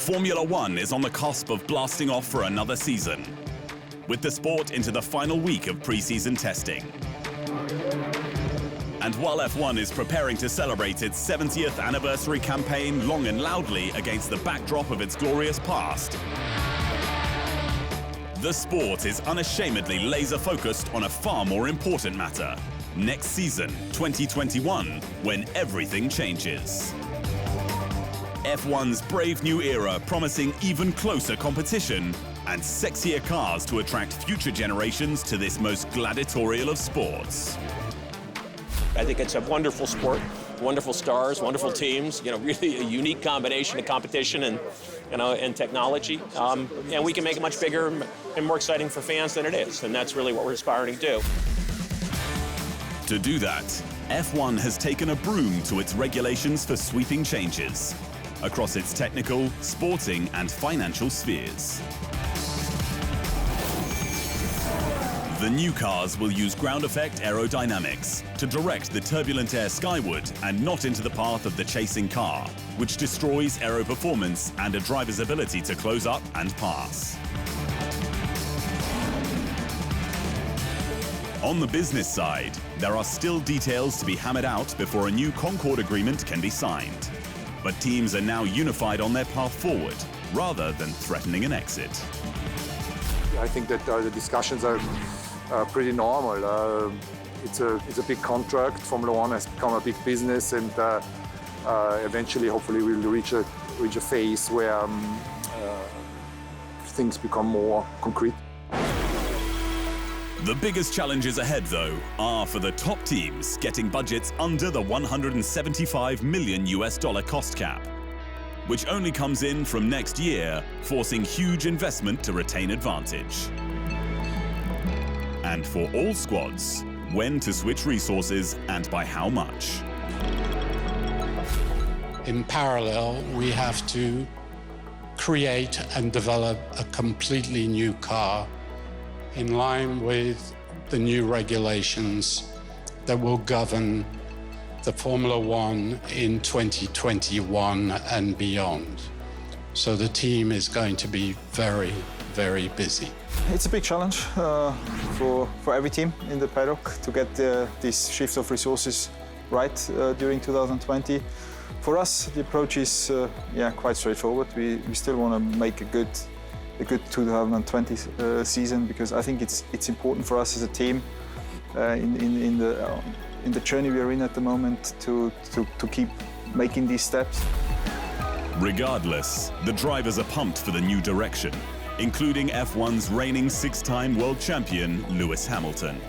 Formula One is on the cusp of blasting off for another season, with the sport into the final week of pre-season testing. And while F1 is preparing to celebrate its 70th anniversary campaign long and loudly against the backdrop of its glorious past, the sport is unashamedly laser-focused on a far more important matter: next season, 2021, when everything changes. F1's brave new era promising even closer competition and sexier cars to attract future generations to this most gladiatorial of sports. I think it's a wonderful sport, wonderful stars, wonderful teams, really a unique combination of competition and technology. And we can make it much bigger and more exciting for fans than it is, and that's really what we're aspiring to do. To do that, F1 has taken a broom to its regulations for sweeping changes across its technical, sporting, and financial spheres. The new cars will use ground effect aerodynamics to direct the turbulent air skyward and not into the path of the chasing car, which destroys aero performance and a driver's ability to close up and pass. On the business side, there are still details to be hammered out before a new Concord agreement can be signed. But teams are now unified on their path forward, rather than threatening an exit. I think that the discussions are pretty normal. It's a big contract. Formula One has become a big business, and eventually, hopefully, we'll reach a phase where things become more concrete. The biggest challenges ahead, though, are for the top teams getting budgets under the $175 million cost cap, which only comes in from next year, forcing huge investment to retain advantage. And for all squads, when to switch resources and by how much. In parallel, we have to create and develop a completely new car in line with the new regulations that will govern the Formula One in 2021 and beyond. So the team is going to be very, very busy. It's a big challenge for every team in the paddock to get this shift of resources right during 2020. For us, the approach is quite straightforward. We still want to make a good 2020 season, because I think it's important for us as a team in the journey we are in at the moment to keep making these steps. Regardless, the drivers are pumped for the new direction, including F1's reigning six-time world champion, Lewis Hamilton.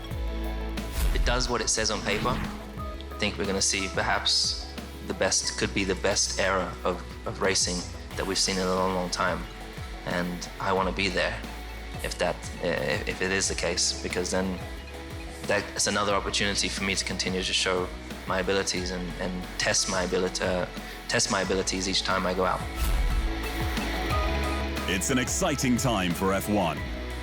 It does what it says on paper. I think we're going to see perhaps could be the best era of racing that we've seen in a long, long time. And I want to be there if it is the case, because then that's another opportunity for me to continue to show my abilities and test my abilities each time I go out. It's an exciting time for F1.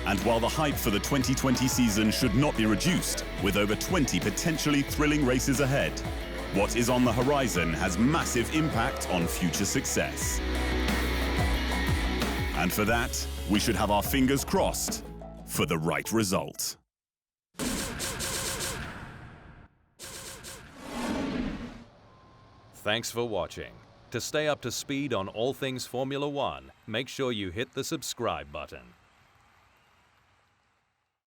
And while the hype for the 2020 season should not be reduced, with over 20 potentially thrilling races ahead, what is on the horizon has massive impact on future success. And for that, we should have our fingers crossed for the right result. Thanks for watching. To stay up to speed on all things Formula One, make sure you hit the subscribe button.